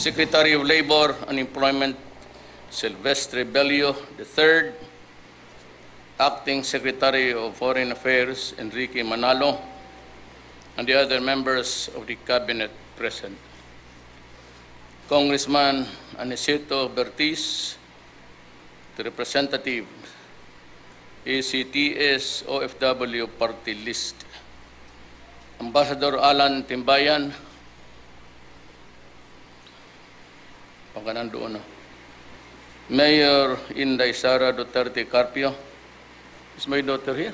Secretary of Labor and Employment Silvestre Bellio III, Acting Secretary of Foreign Affairs Enrique Manalo, and the other members of the Cabinet present. Congressman Aniceto Bertiz, the representative, ACTS OFW Party List. Ambassador Alan Timbayan, pagkanandoon na. Mayor Inday Sara Duterte Carpio. Is my daughter here?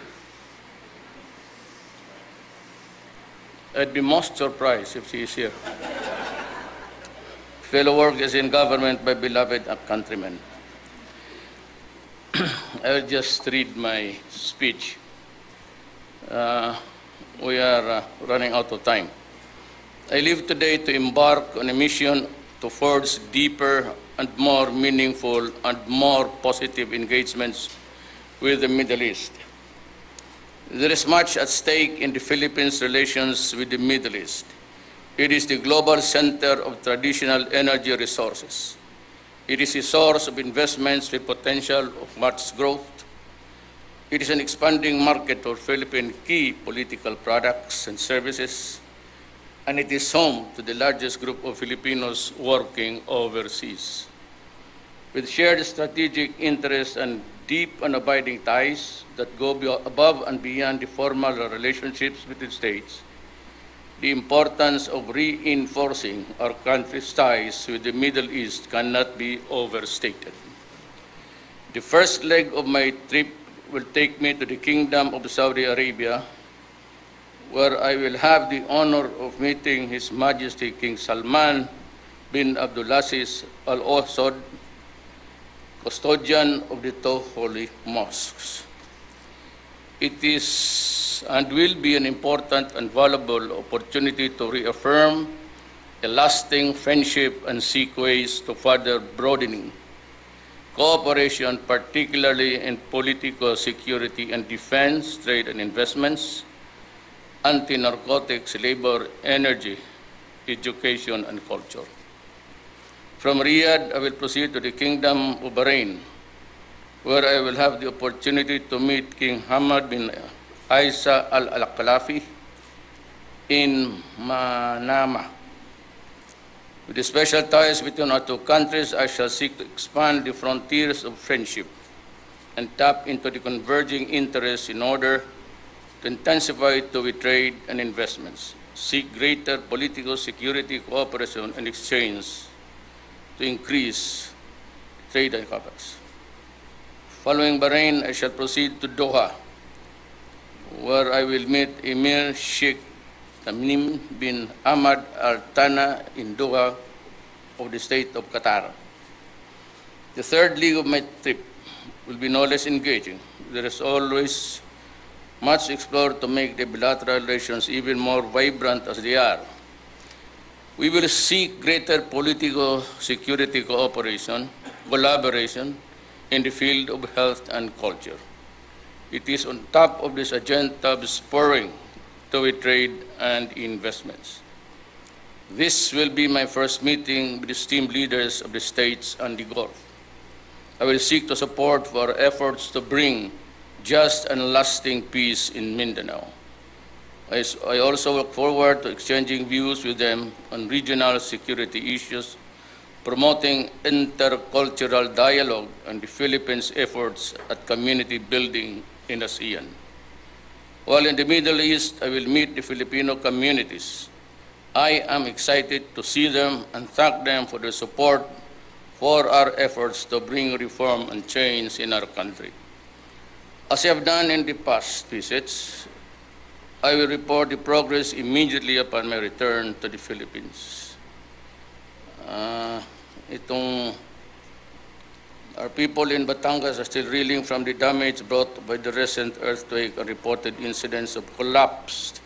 I'd be most surprised if she is here. Fellow workers in government, my beloved countrymen. I will just read my speech. We are running out of time. I live today to embark on a mission to forge deeper and more meaningful and more positive engagements with the Middle East. There is much at stake in the Philippines' relations with the Middle East. It is the global center of traditional energy resources. It is a source of investments with potential of much growth. It is an expanding market for Philippine key political products and services, and it is home to the largest group of Filipinos working overseas. With shared strategic interests and deep and abiding ties that go above and beyond the formal relationships between states, the importance of reinforcing our country's ties with the Middle East cannot be overstated. The first leg of my trip will take me to the Kingdom of Saudi Arabia, where I will have the honor of meeting His Majesty King Salman bin Abdulaziz Al Saud, custodian of the two holy mosques. It is and will be an important and valuable opportunity to reaffirm a lasting friendship and seek ways to further broadening cooperation, particularly in political security and defense, trade and investments, anti-narcotics, labor, energy, education, and culture. From Riyadh, I will proceed to the Kingdom of Bahrain, where I will have the opportunity to meet King Hamad bin Isa Al-Khalafi in Manama. With the special ties between our two countries, I shall seek to expand the frontiers of friendship and tap into the converging interests in order to intensify two-way trade and investments, seek greater political security, cooperation, and exchange to increase trade and commerce. Following Bahrain, I shall proceed to Doha, where I will meet Emir Sheikh Tamim bin Ahmad Al Thani in Doha of the state of Qatar. The third leg of my trip will be no less engaging. There is always much explored to make the bilateral relations even more vibrant as they are. We will seek greater political security cooperation, collaboration in the field of health and culture. It is on top of this agenda of spurring two-way trade and investments. This will be my first meeting with the esteemed leaders of the states and the Gulf. I will seek to support for our efforts to bring just and lasting peace in Mindanao. I also look forward to exchanging views with them on regional security issues, promoting intercultural dialogue and the Philippines' efforts at community building in ASEAN. While in the Middle East, I will meet the Filipino communities. I am excited to see them and thank them for their support for our efforts to bring reform and change in our country. As I have done in the past visits, I will report the progress immediately upon my return to the Philippines. Our people in Batangas are still reeling from the damage brought by the recent earthquake and reported incidents of collapsed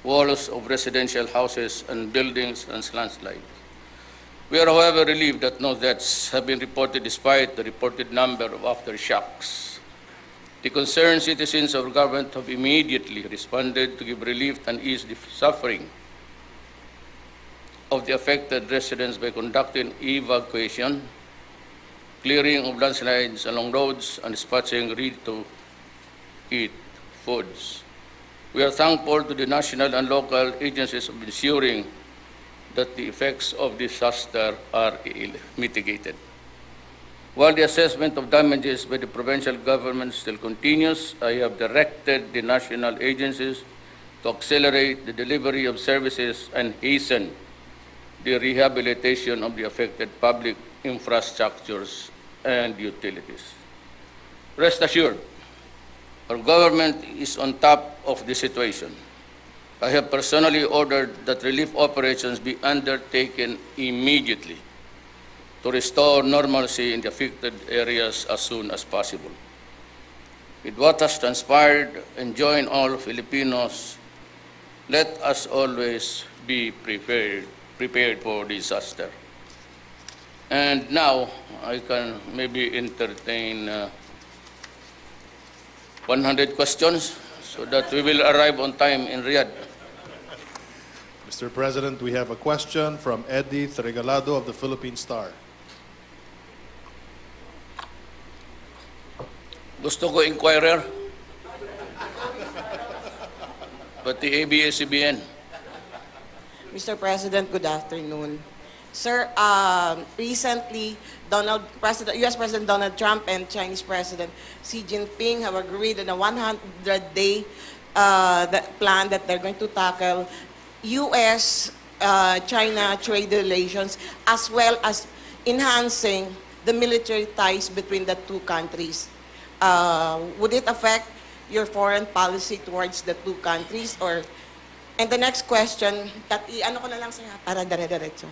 walls of residential houses and buildings and landslides. We are, however, relieved that no deaths have been reported despite the reported number of aftershocks. The concerned citizens of our government have immediately responded to give relief and ease the suffering of the affected residents by conducting evacuation, clearing of landslides along roads, and dispatching ready-to-eat foods. We are thankful to the national and local agencies of ensuring that the effects of disaster are mitigated. While the assessment of damages by the provincial government still continues, I have directed the national agencies to accelerate the delivery of services and hasten the rehabilitation of the affected public infrastructures and utilities. Rest assured, our government is on top of the situation. I have personally ordered that relief operations be undertaken immediately to restore normalcy in the affected areas as soon as possible. With what has transpired, and join all Filipinos, let us always be prepared for disaster. And now, I can maybe entertain 100 questions so that we will arrive on time in Riyadh. Mr. President, we have a question from Eddie Regalado of the Philippine Star. Gusto ko inquirer, pati ABS-CBN. Mr. President, good afternoon. Sir, recently, U.S. President Donald Trump and Chinese President Xi Jinping have agreed on a 100-day plan that they're going to tackle U.S.-China trade relations, as well as enhancing the military ties between the two countries. Would it affect your foreign policy towards the two countries? And the next question, ano ko na lang sa'yo para dire-diretso.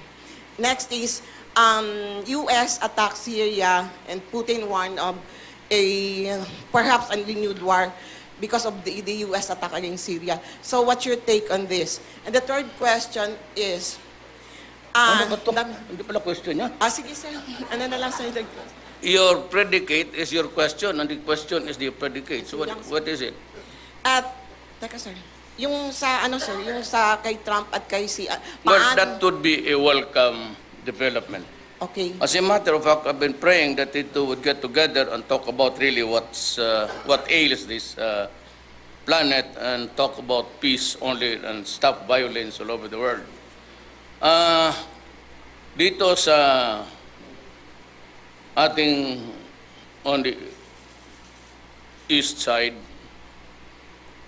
Next is, U.S. attacked Syria and Putin warned of perhaps a renewed war because of the U.S. attack against Syria. So what's your take on this? And the third question is... ano ba ito? Hindi pala question niya. Sige sir, ano na lang sa'yo? Your predicate is your question, and the question is the predicate. So what is it? Teka sir, yung sa ano sir, yung sa kay Trump at kay si... But that would be a welcome development. Okay. As a matter of fact, I've been praying that the two would get together and talk about really what ails this planet, and talk about peace only and stop violence all over the world. Dito sa ating on the east side,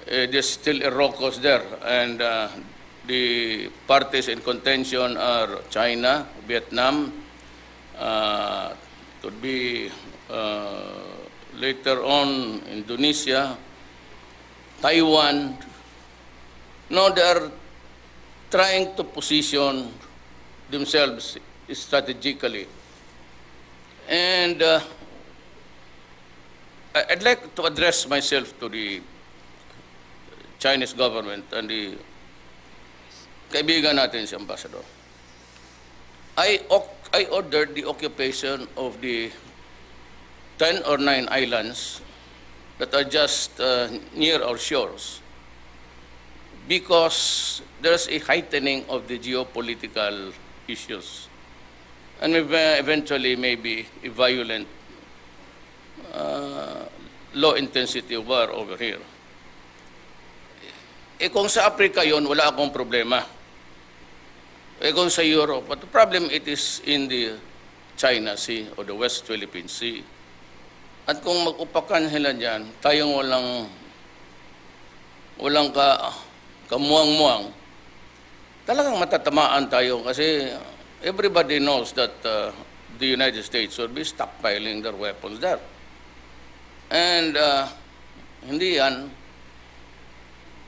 there's still a raucous there, and the parties in contention are China, Vietnam, could be later on Indonesia, Taiwan. No, they are trying to position themselves strategically. And I'd like to address myself to the Chinese government and the kaibigan natin si Ambassador. I ordered the occupation of the 10 or 9 islands that are just near our shores, because there's a heightening of the geopolitical issues, and eventually maybe a violent low-intensity war over here. Kung sa Africa yon, wala akong problema. Kung sa Europe, but the problem it is in the China Sea or the West Philippine Sea. At kung mag-upakan sila dyan, tayong walang kamuang-muang, talagang matatamaan tayo, kasi everybody knows that the United States will be stockpiling their weapons there. And hindi yan,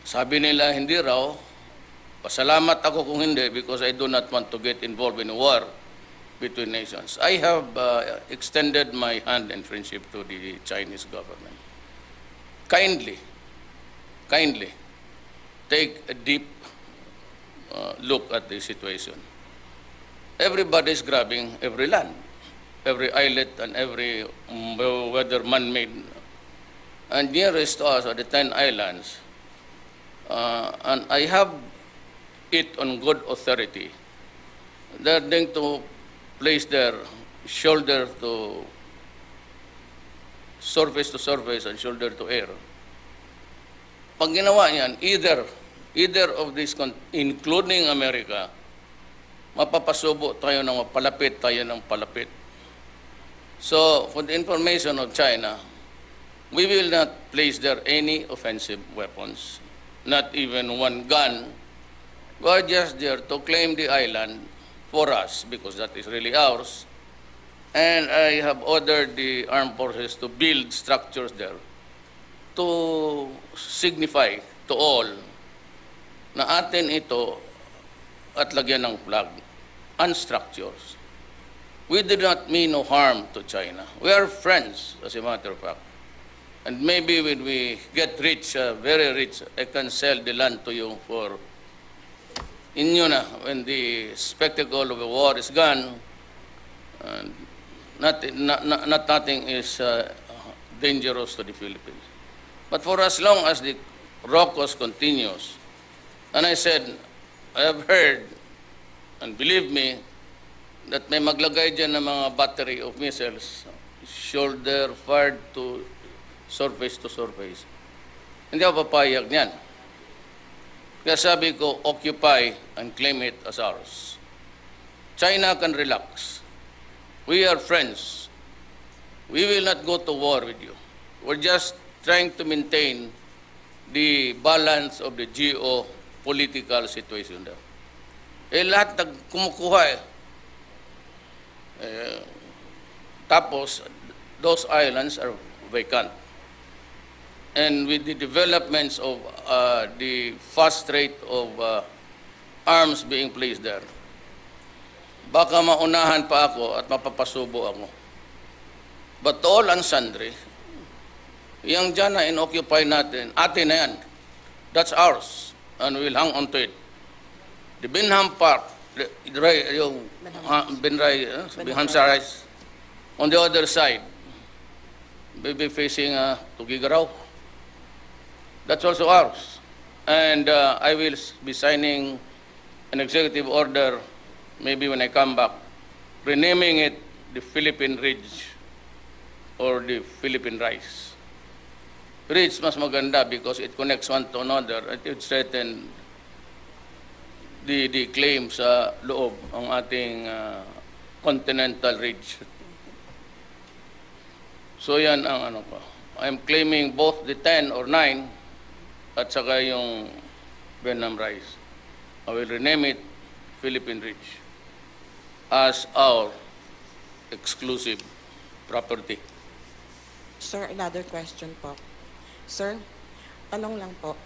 sabi nila hindi raw, pasalamat ako kung hindi, because I do not want to get involved in a war between nations. I have extended my hand in friendship to the Chinese government. Kindly take a deep look at the situation. Everybody is grabbing every land, every islet, and every whether man-made. And nearest to us are the 10 islands. And I have it on good authority they're going to place their shoulder to surface and shoulder to air. Pag ginawa niyan, either of these, including America, mapapasubo tayo ng palapit tayo ng palapit. So, for the information of China, we will not place there any offensive weapons, not even one gun. We are just there to claim the island for us, because that is really ours. And I have ordered the armed forces to build structures there to signify to all na atin ito at lagyan ng flag and structures. We did not mean no harm to China. We are friends, as a matter of fact. And maybe when we get rich, very rich, I can sell the land to you for inyo na, when the spectacle of the war is gone, nothing is dangerous to the Philippines. But for as long as the raucous continues, and I said, I have heard, and believe me, that may maglagay dyan ng mga battery of missiles, shoulder fired to surface. Hindi ako papayag niyan. Kaya sabi ko, occupy and claim it as ours. China can relax. We are friends. We will not go to war with you. We're just trying to maintain the balance of the geopolitical situation there. Lahat kumukuha tapos, those islands are vacant. And with the developments of the fast rate of arms being placed there, baka maunahan pa ako at mapapasubo ako. But all and sundry, yung dyan na inoccupy natin, atin na yan. That's ours. And we'll hang on to it. The Binham Park, yung Binham Rise, on the other side, we'll be facing Tugigaraw. That's also ours. And I will be signing an executive order, maybe when I come back, renaming it the Philippine Ridge or the Philippine Rise. Ridge mas maganda because it connects one to another. It would strengthen the claim sa loob ang ating continental ridge. So yan ang ano ko. I'm claiming both the 10 or 9 at saka yung Vietnam Rise. I will rename it Philippine Ridge as our exclusive property. Sir, another question po. Sir, tanong lang po.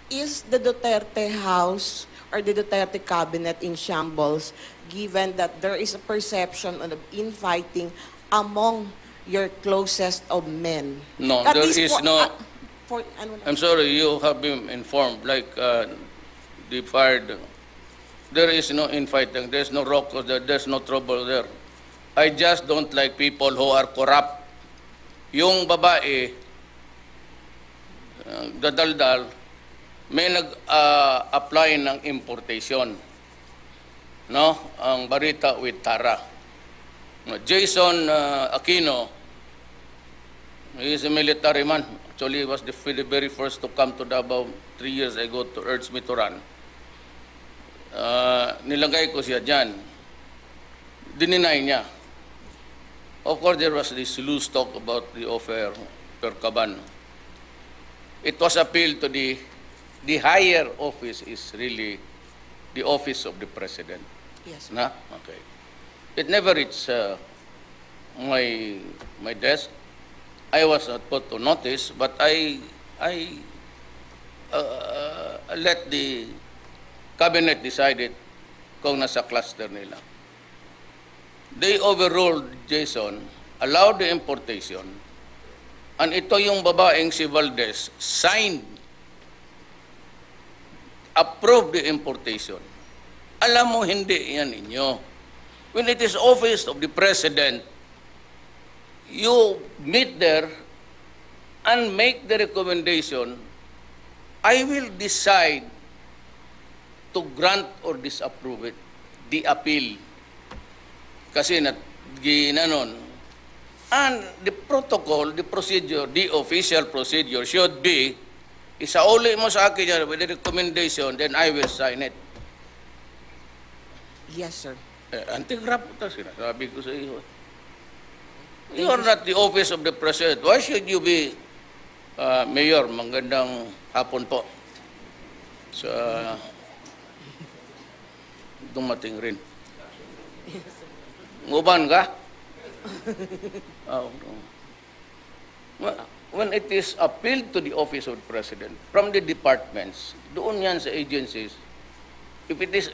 Is the Duterte House or the Duterte cabinet in shambles, given that there is a perception of infighting among your closest of men? No, At there least is no... ano lang. I'm sorry, you have been informed, like the fired. There is no infighting, there's no raucous, there's no trouble there. I just don't like people who are corrupt. Yung babae, dadaldal, may nag-apply ng importation. No? Ang Barita with Tara. Jason Aquino, he is a military man. Actually, he was the very first to come to Davao 3 years ago to urge me to run. Nilagay ko siya dyan. Dininay niya. Of course, there was this loose talk about the offer per Caban. It was appealed to the higher office is really the office of the president. Yes. Na? Okay. It never reached my desk. I was not put to notice, but I let the cabinet decide it kung nasa cluster nila. They overruled Jason, allowed the importation, and ito yung babaeng si Valdez signed, approved the importation. Alam mo, hindi yan inyo. When it is office of the president, you meet there and make the recommendation. I will decide to grant or disapprove it. the appeal. Kasi ginanon. And the protocol, the procedure, the official procedure should be, isauli mo sa akin yan with the recommendation, then I will sign it. Yes, sir. Anti-graft ito, sinasabi ko sa iyo. You are not the office of the President. Why should you be, Mayor, magandang hapon po. Sa dumating rin. Nguban ka? When it is appealed to the office of the President from the departments, doon yan sa agencies, if it is,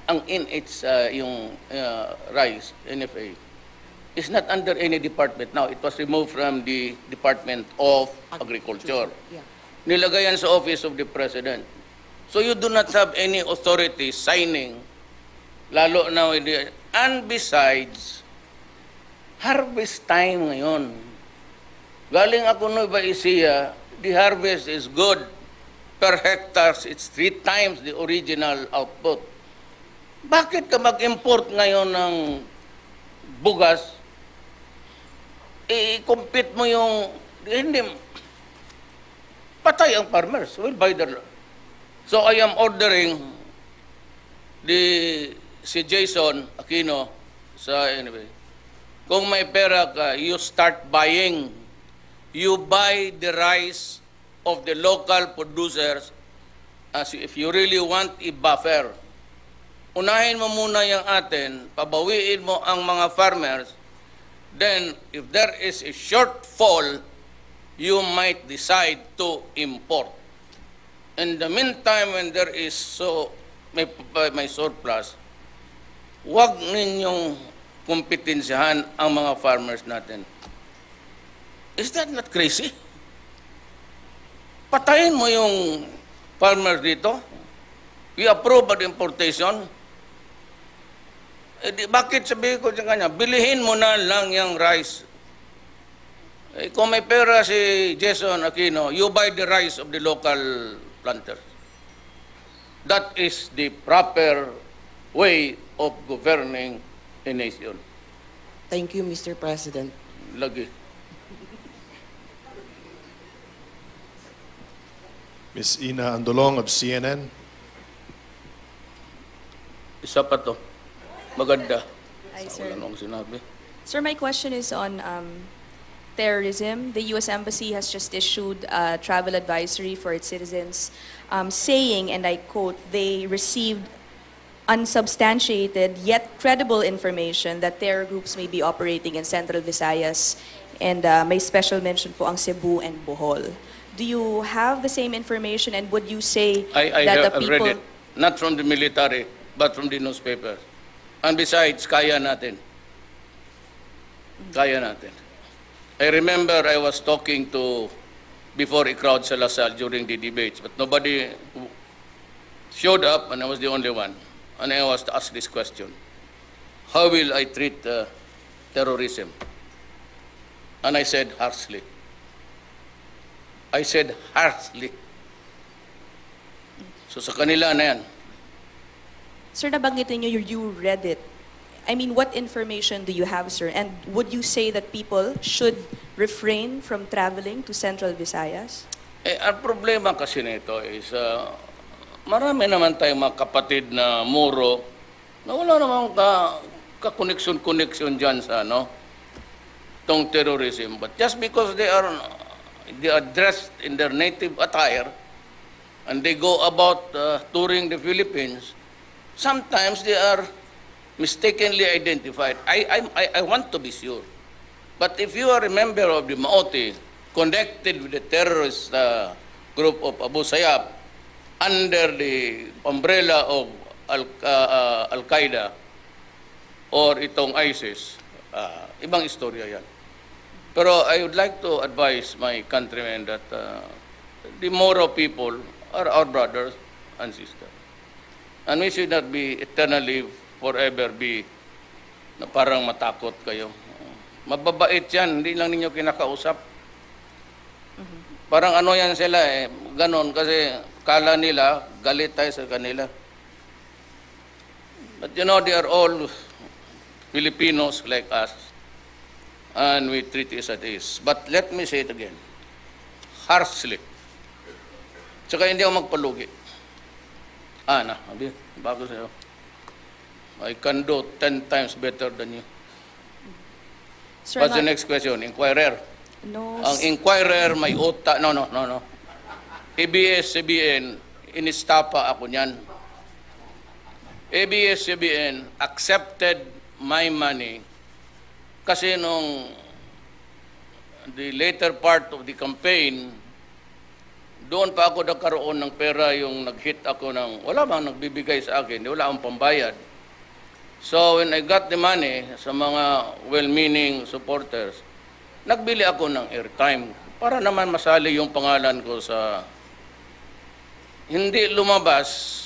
ang in its, yung RICE, NFA, is not under any department now. It was removed from the Department of Agriculture. Yeah. Nilagay yan sa office of the President. So you do not have any authority signing, lalo na, and besides, harvest time ngayon. Galing ako Nueva Ecija, the harvest is good. Per hectare, it's 3 times the original output. Bakit ka mag-import ngayon ng bugas? I-compete mo yung, hindi, patay ang farmers. Will buy their. So I am ordering si Jason Aquino sa anyway. Kung may pera ka, you start buying. You buy the rice of the local producers as if you really want a buffer. Unahin mo muna yung atin, pabawiin mo ang mga farmers, then if there is a shortfall, you might decide to import. In the meantime, when there is may surplus, huwag ninyong kompetensyahan ang mga farmers natin. Is that not crazy? Patayin mo yung farmers dito. We approve the importation. Bakit sabihin ko sa kanya, bilihin mo na lang yung rice. Kung may pera si Jason Aquino, you buy the rice of the local planters. That is the proper way of governing a nation. Thank you, Mr. President. Lagi. Ms. Ina Andolong of CNN. Isa pa to. Maganda. Hi, Sa sir. wala nung sinabi. Sir, my question is on terrorism. The U.S. Embassy has just issued a travel advisory for its citizens saying, and I quote, they received unsubstantiated yet credible information that terror groups may be operating in Central Visayas, and may special mention po ang Cebu and Bohol. Do you have the same information, and would you say I that the have people... read it, not from the military, but from the newspaper. And besides, kaya natin. Kaya natin. I remember I was talking before a crowd sa Lasal during the debates, but nobody showed up, and I was the only one. And I was asked this question: how will I treat terrorism? And I said harshly. I said harshly. So sa kanila na yan. Sir, nabanggit niyo you read it. I mean, what information do you have, sir? And would you say that people should refrain from traveling to Central Visayas? Ang problema kasi nito is, marami naman tayong mga kapatid na Moro na wala namang ka-connection dyan sa tong terrorism. But just because they are dressed in their native attire and they go about touring the Philippines, sometimes they are mistakenly identified. I want to be sure. But if you are a member of the Maoti, connected with the terrorist group of Abu Sayyaf, under the umbrella of Al-Qaeda or itong ISIS, ibang istorya yan. Pero I would like to advise my countrymen that the Moro people are our brothers and sisters. And we should not be eternally, forever be na parang matakot kayo. Mababait yan, hindi lang ninyo kinakausap. Parang ano yan sila ganon, kasi kala nila, galit tayo sa kanila. But you know, they are all Filipinos like us, and we treat it as it is. But let me say it again, harshly. Tsaka hindi ako magpalugi. Bago sa'yo. I can do 10 times better than you. Sir, What's the next question? Inquirer. No. Ang inquirer may uta. No. ABS-CBN, inistapa ako niyan. ABS-CBN accepted my money kasi nung the later part of the campaign, doon pa ako nagkaroon ng pera, yung nag-hit ako ng, wala bang nagbibigay sa akin, wala akong pambayad. So when I got the money sa mga well-meaning supporters, nagbili ako ng airtime para naman masali yung pangalan ko sa, hindi lumabas,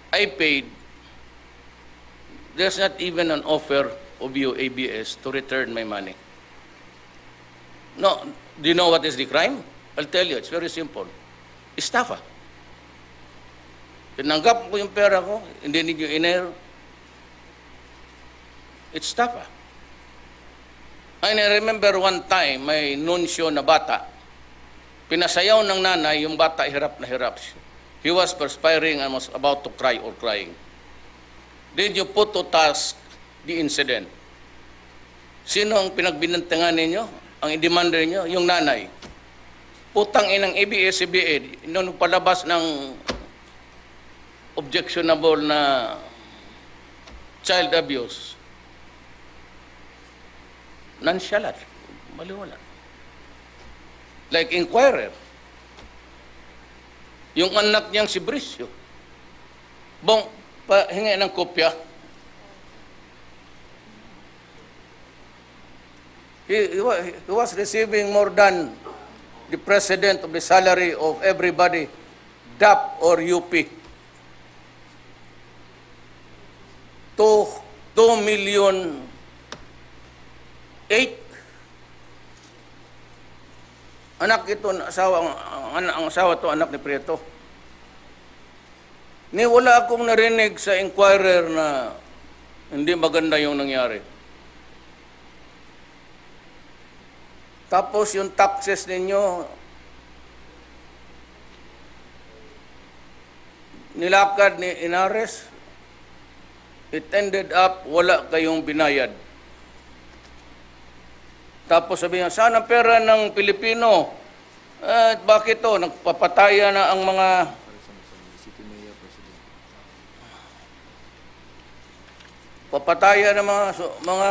I paid. There's not even an offer of you, ABS, to return my money. No, do you know what is the crime? I'll tell you, it's very simple. Estafa. Tinanggap ko yung pera ko, hindi ninyo iner. It's estafa. And I remember one time, may nunsyo na bata, pinasayaw ng nanay, yung bata hirap na hirap. He was perspiring and was about to cry or crying. Did you put to task the incident? Sino ang pinagbinantangan ninyo? Ang i-demander ninyo? Yung nanay. Putang inang ABS-CBN, nung palabas ng objectionable na child abuse, nonchalant, maliwala. Like Inquirer. Yung anak niyang si Bricio. Hingi ng kopya. He was receiving more than the president of the salary of everybody, DAP or UP. 2 million 8. Anak ito, ang asawa to, anak ni Prieto. Wala akong narinig sa Inquirer na hindi maganda yung nangyari. Tapos yung taxes ninyo, nilakad ni Inares, it ended up, wala kayong binayad. Tapos sabi niya, saan ang pera ng Pilipino? Bakit to? Nagpapataya na ang mga ng mga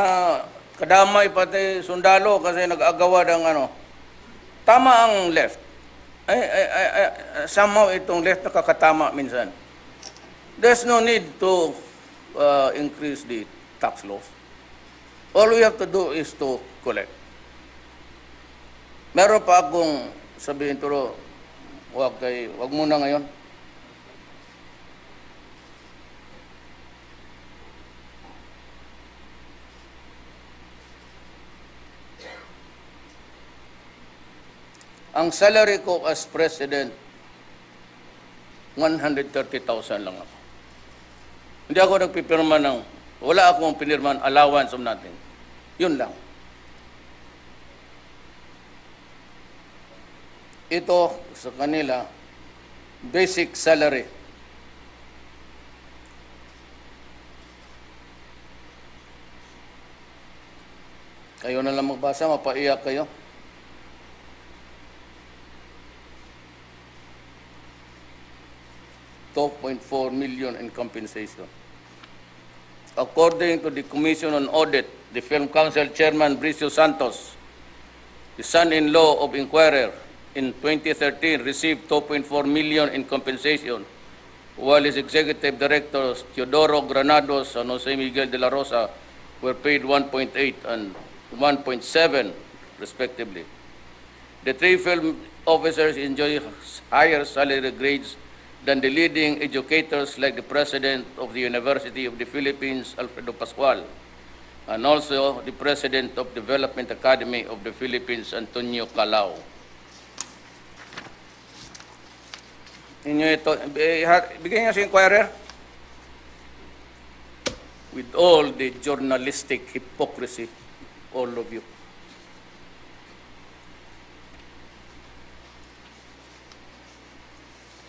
kadamay pati sundalo kasi nag-agawa ng ano. Tama ang left. Somehow itong left nakakatama minsan. There's no need to increase the tax laws. All we have to do is to collect. Meron pa akong sabihin, pero wag muna ngayon. Ang salary ko as president, 130,000 lang ako. Hindi ako nagpipirma wala akong pinirman allowance of nothing. Yun lang. Ito sa kanila, basic salary. Kayo na lang magbasa, mapaiyak kayo. $2.4 million in compensation. According to the Commission on Audit, the Film Council Chairman Bricio Santos, the son-in-law of Inquirer, in 2013 received $2.4 million in compensation, while his executive directors Teodoro Granados and Jose Miguel de la Rosa were paid 1.8 and 1.7 respectively. The three film officers enjoy higher salary grades than the leading educators like the President of the University of the Philippines, Alfredo Pascual, and also the President of Development Academy of the Philippines, Antonio Calao. Inyo ito, bigyan niyo sa Inquirer. with all the journalistic hypocrisy, all of you.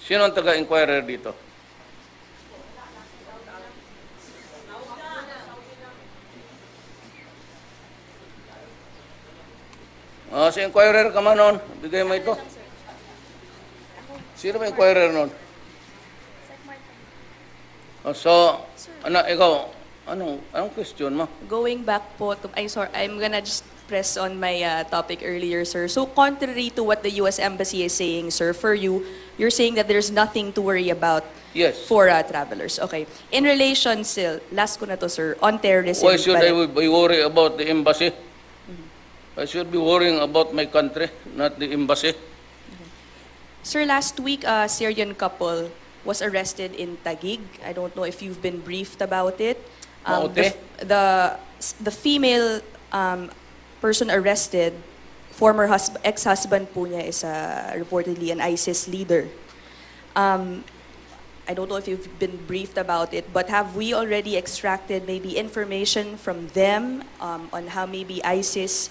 Sino ang taga-inquirer dito? Si inquirer ka man nun. Bigay mo ito. Sino ba inquirer nun? So, ikaw, anong question mo? Going back po, I'm gonna just press on my topic earlier, sir. So contrary to what the U.S. Embassy is saying, sir, for you, you're saying that there's nothing to worry about Yes. for travelers. Okay. In relation still, last ko na to, sir, on terrorism. Why should I be worried about the embassy? I should be worrying about my country, not the embassy. Sir, last week, a Syrian couple was arrested in Taguig. I don't know if you've been briefed about it. The female person arrested, former ex-husband po niya is reportedly an ISIS leader. I don't know if you've been briefed about it, but have we already extracted maybe information from them on how maybe ISIS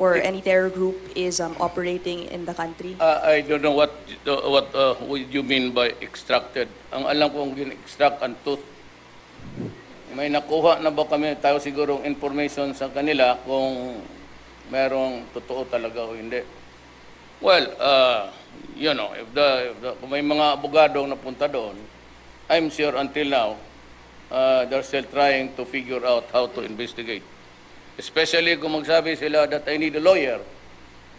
or any terror group is operating in the country? I don't know what you mean by extracted. Ang alam kong gin-extract ang tooth. May nakuha na ba kami tayo sigurong information sa kanila kung merong totoo talaga o hindi? Well, you know, kung may mga abogadong napunta doon, I'm sure until now, they're still trying to figure out how to investigate. Especially kung magsabi sila that I need a lawyer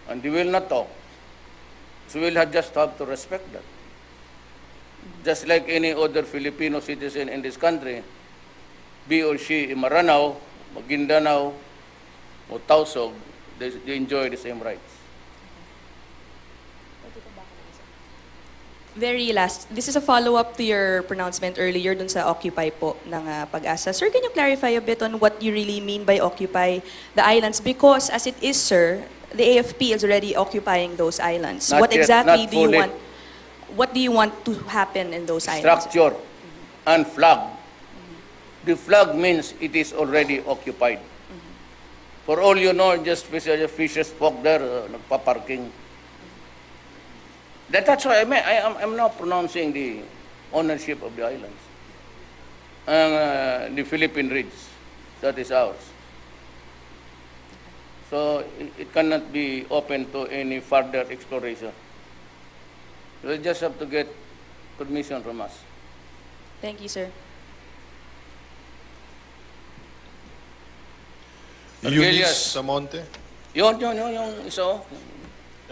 and they will not talk. So we'll just have to respect that. Just like any other Filipino citizen in this country, be or she in Maranao, Maguindanao, or Tausog, they enjoy the same rights. Very last, this is a follow-up to your pronouncement earlier dun sa Occupy po ng Pag-asa. Sir, can you clarify a bit on what you really mean by Occupy the islands? Because as it is, sir, the AFP is already occupying those islands. Not What yet, exactly not do you fully. want? What do you want to happen in those islands? Structure and flag. The flag means it is already occupied. For all you know, just fishes folk there, nagpa-parking. That's why I'm now pronouncing the ownership of the islands. The Philippine Ridge, that is ours. So it cannot be open to any further exploration. We just have to get permission from us. Thank you, sir. Eunice Samonte. Yung isa oh.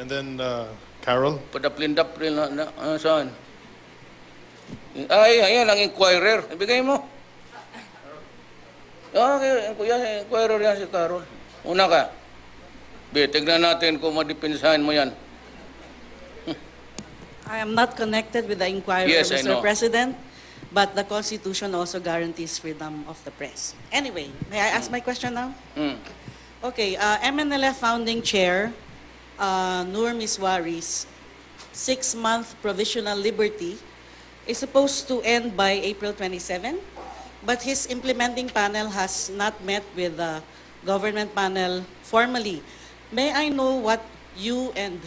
And then Carol. Padaplin-daplin na saan? Ayan ang inquirer. Ibigay mo. Okay, kuya, inquirer yan si Carol. Una ka. Tignan natin kung madipinsahan mo yan. I am not connected with the inquiry, Yes, I Mr. know. President, but the Constitution also guarantees freedom of the press. Anyway, may I ask my question now? Okay, MNLF founding chair, Nur Miswari's 6-month provisional liberty is supposed to end by April 27, but his implementing panel has not met with the government panel formally. May I know what you and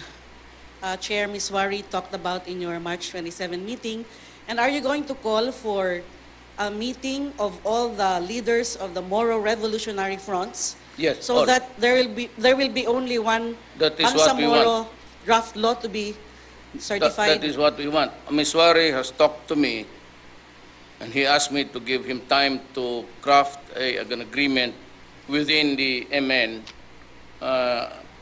Chair Miswari talked about in your March 27 meeting, and are you going to call for a meeting of all the leaders of the Moro Revolutionary Fronts? Yes. So that there will be only one That is what we Bangsamoro draft law to be certified. That is what we want. Miswari has talked to me and he asked me to give him time to craft an agreement within the MN,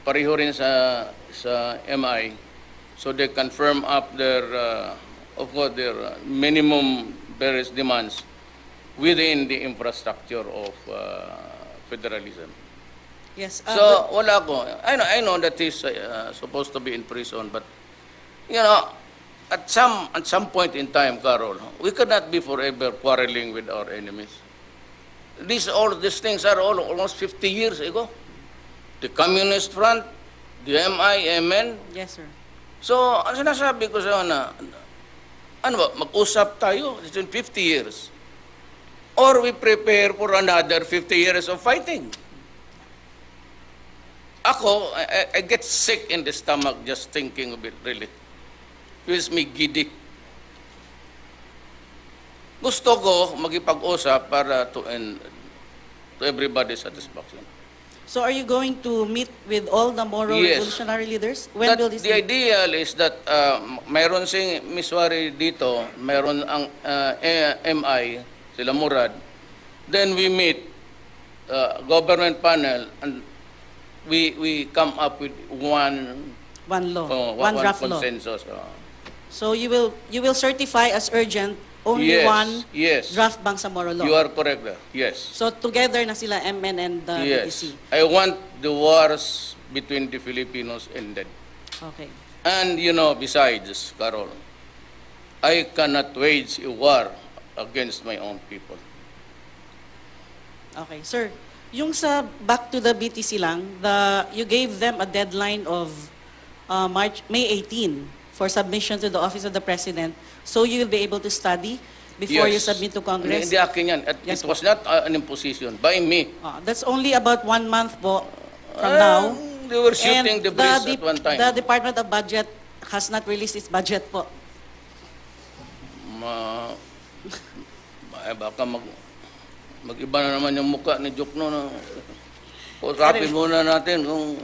pareho rin sa MI, so they can firm up their, of course, their minimum various demands within the infrastructure of federalism. Yes. So, wala ko. I know that he's supposed to be in prison, but, you know, at some point in time, Carol, we cannot be forever quarreling with our enemies. All these things are all almost 50 years ago. The Communist Front, the MI, MN. Yes, sir. So, ang sinasabi ko sa ano ba, mag-usap tayo. It's been 50 years. or we prepare for another 50 years of fighting. Ako, I get sick in the stomach just thinking of it, really. Feels me giddy. Gusto ko magipag-usap para to everybody's satisfaction. So are you going to meet with all the Moro Yes. revolutionary leaders? When will this The be? ideal is that mayroon si Miss Wari dito, mayroon ang MI, sila Murad. Then we meet government panel and we come up with one One law, one draft law. consensus. So you will certify as urgent only Yes, one yes. draft Bangsamoro law. You are correct there. Yes. So together na sila MN and the BTC. Yes. I want the wars between the Filipinos ended. Okay. And besides, Carol, I cannot wage a war against my own people. Okay, sir. Yung sa back to the BTC lang, you gave them a deadline of May 18 for submission to the Office of the President, so you will be able to study before you submit to Congress? Hindi akin yan. Yes, It was not an imposition by me. That's only about 1 month po from now. They were shooting And the breeze at one time. the Department of Budget has not released its budget po. Baka mag-iba na naman yung mukha ni Jokno na usapin muna natin kung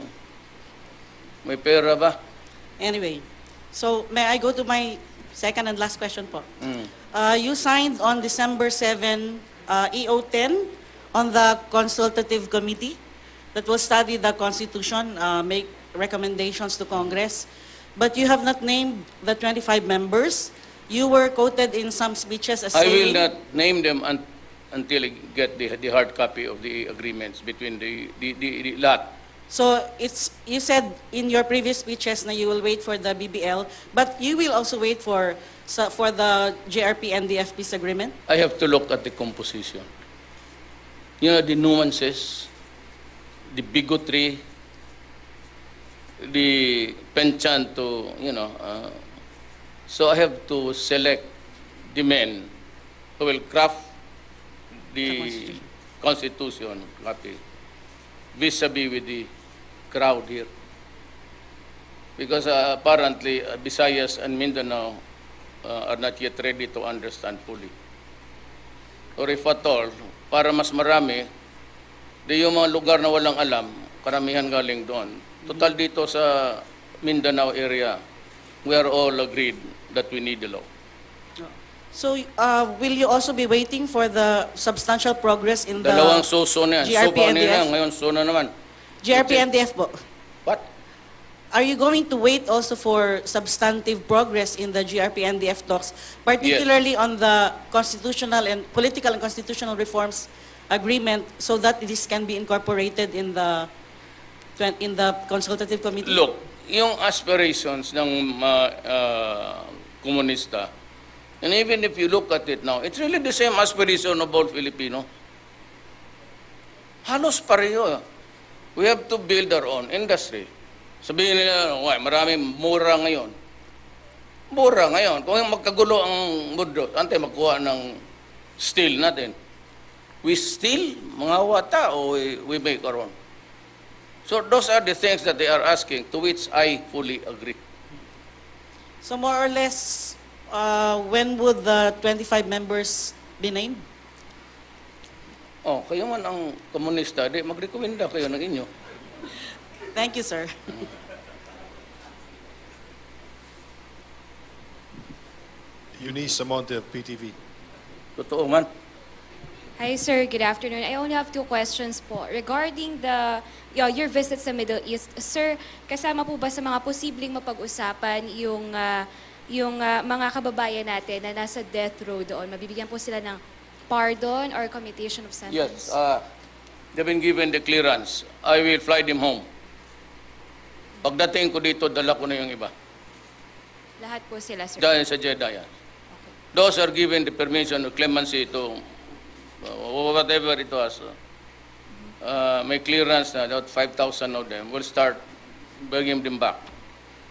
may pera ba. Anyway, so may I go to my second and last question po? Mm. You signed on December 7 EO10 on the consultative committee that will study the Constitution, make recommendations to Congress, but you have not named the 25 members. You were quoted in some speeches as I will saying... not name them until I get the hard copy of the agreements between the lot. So you said in your previous speeches na you will wait for the BBL, but you will also wait for the JRP and the FP's agreement? I have to look at the composition. The nuances, the bigotry, the penchant to, so I have to select the men who will craft the Constitution copy vis-a-vis with the crowd here. Because apparently Visayas and Mindanao are not yet ready to understand fully. Or if at all, para mas marami, yung mga lugar na walang alam, karamihan galing doon. Total dito sa Mindanao area, we are all agreed that we need the law. So will you also be waiting for the substantial progress in the Dalawang suso na yan. GRP Suso and na yan, DF? ngayon suso naman. GRP and DF po? What? Are you going to wait also for substantive progress in the GRP and DF talks, particularly on the constitutional and political and constitutional reforms agreement, so that this can be incorporated in the consultative committee? Look, yung aspirations ng komunista, and even if you look at it now, it's really the same aspiration of all Filipino. Halos pareho. We have to build our own industry. Sabihin nila, maraming mura ngayon. Mura ngayon. Kung magkagulo ang mundo, ante magkuha ng steel natin. We steal mga wata o we make our own. So those are the things that they are asking, to which I fully agree. So more or less, when would the 25 members be named? Kayo man ang komunista, di magrekomenda kayo ng inyo. Thank you, sir. Eunice Amonte of PTV. Totoo man. Hi, sir. Good afternoon. I only have 2 questions po. Regarding your visit sa Middle East, sir, kasama po ba sa mga posibleng mapag-usapan yung mga kababayan natin na nasa death row doon? Mabibigyan po sila ng pardon or commutation of sentence? Yes, they've been given the clearance. I will fly them home. Pagdating ko dito, dala ko na yung iba. Lahat po sila, sir? Dahil sa Jeddah yan. Those are given the permission of clemency to whatever it was. May clearance na, about 5,000 of them. We'll start bringing them back.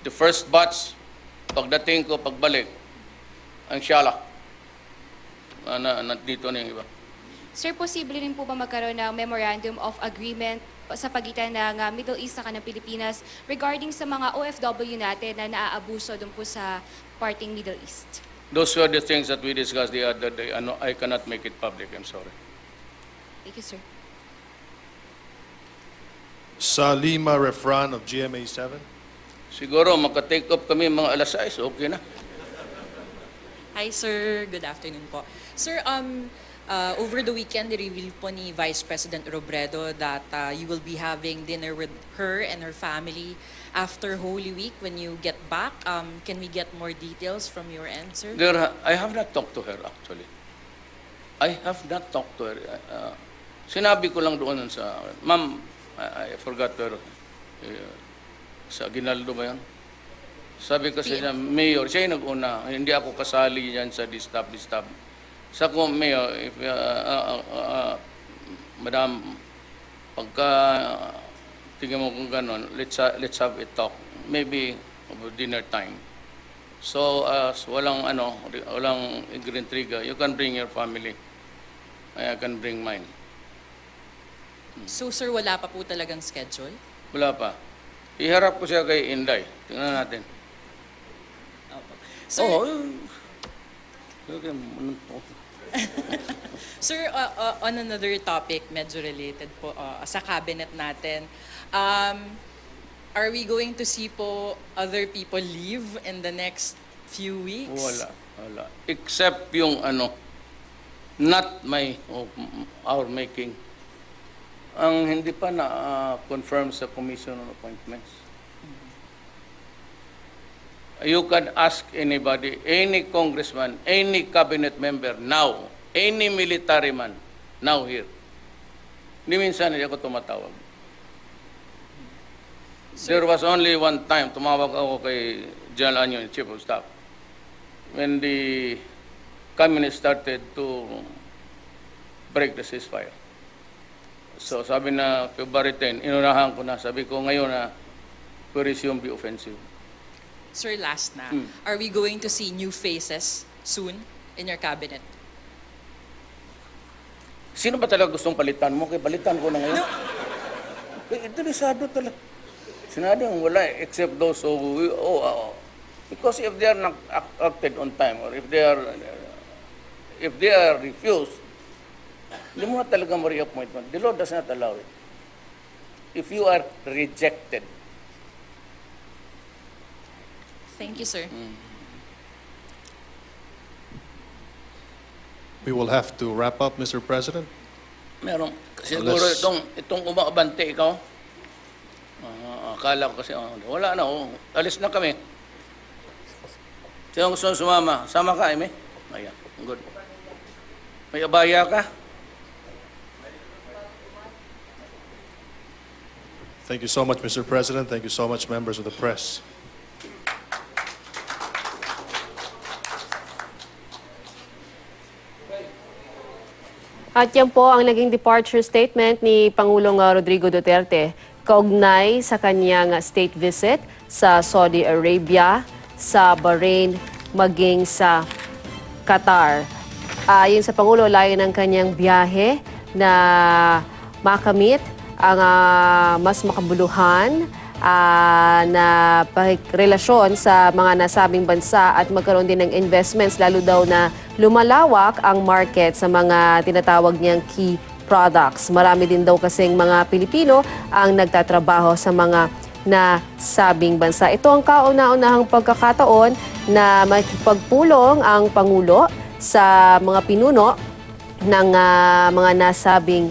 The first batch, pagdating ko, pagbalik, ang shala. Nandito na yung iba. Sir, posible rin po ba magkaroon ng memorandum of agreement sa pagitan ng Middle East at ng Pilipinas regarding sa mga OFW natin na naaabuso doon po sa parting Middle East? Those were the things that we discussed the other day. I cannot make it public. I'm sorry. Thank you, sir. Salima Refran of GMA7. Siguro maka-take up kami mga alas 6, okay na. Hi sir, good afternoon po. Sir, over the weekend, reveal po ni Vice President Robredo that you will be having dinner with her and her family after Holy Week when you get back. Can we get more details from your end, sir? I have not talked to her actually. I have not talked to her. Sinabi ko lang doon sa, ma'am, I forgot her, sa Ginaldo ba yun? Sabi kasi niya, Mayor, siya yung nag-una, hindi ako kasali yan sa distab. Sa ko, Mayor, if, Madam, pagka tingin mo kung gano'n, let's have a talk. Maybe over dinner time. So, walang intriga. You can bring your family. I can bring mine. So sir, wala pa po talagang schedule? Wala pa. Iharap ko siya kay Inday. Tingnan natin. Sir, Okay. sir, on another topic, medyo related po sa cabinet natin, are we going to see po other people leave in the next few weeks? Wala. Except yung not our making. Ang hindi pa na-confirm sa Commission on Appointments. You can ask anybody, any congressman, any cabinet member now, any military man now here. Hindi minsan hindi ako tumatawag. There was only one time, tumawag ako kay General Anyo, Chief of Staff, when the communists started to break the ceasefire. So sabi na February 10, inunahan ko na, sabi ko ngayon na we resume the offensive. Sir, last na. Are we going to see new faces soon in your cabinet? Sino ba talaga gustong palitan mo? Kaya palitan ko na ngayon. Interesado talaga. Sinabi ang wala, except those who, because if they are not acted on time, or if they are refused, hindi mo na talaga ma-reappointment. The law does not allow it. If you are rejected. Thank you, sir. We will have to wrap up, Mr. President. Meron. Siguro itong umakabante ikaw. Akala ko kasi, wala na, alis na kami. Sino gusto sumama? Sama ka, Amy? Ayan, good. May abaya ka? Thank you so much, Mr. President. Thank you so much, members of the press. At yan po ang naging departure statement ni Pangulong Rodrigo Duterte kaugnay sa kanyang state visit sa Saudi Arabia, sa Bahrain, maging sa Qatar. Ayon sa Pangulo, layo ng kanyang biyahe na makamit ang mas makabuluhan na relasyon sa mga nasabing bansa at magkaroon din ng investments, lalo daw na lumalawak ang market sa mga tinatawag niyang key products. Marami din daw kasing mga Pilipino ang nagtatrabaho sa mga nasabing bansa. Ito ang kauna-unahang pagkakataon na makikipagpulong ang Pangulo sa mga pinuno ng mga nasabing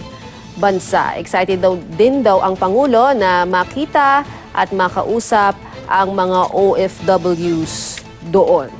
bansa. Excited din daw ang Pangulo na makita at makausap ang mga OFWs doon.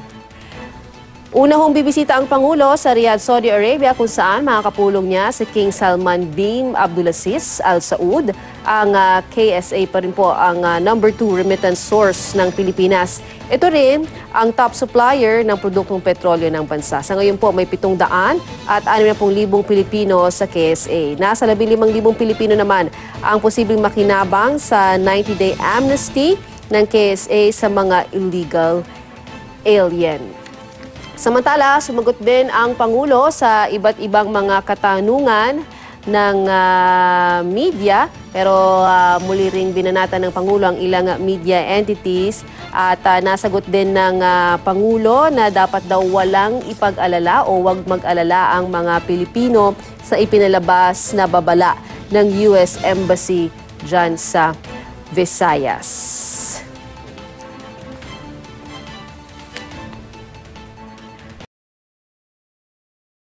Una hong bibisita ang Pangulo sa Riyadh, Saudi Arabia, kung saan makakapulong niya si King Salman bin Abdulaziz Al Saud. Ang KSA pa rin po ang number 2 remittance source ng Pilipinas. Ito rin ang top supplier ng produktong petrolyo ng bansa. Sa ngayon po may 700 at 60,000 Pilipino sa KSA. Nasa 15,000 Pilipino naman ang posibleng makinabang sa 90-day amnesty ng KSA sa mga illegal alien. Samantala, sumagot din ang Pangulo sa iba't ibang mga katanungan ng media, pero muli ring binanatan ng Pangulo ang ilang media entities at nasagot din ng Pangulo na dapat daw walang ipag-alala o wag mag-alala ang mga Pilipino sa ipinalabas na babala ng US Embassy dyan sa Visayas.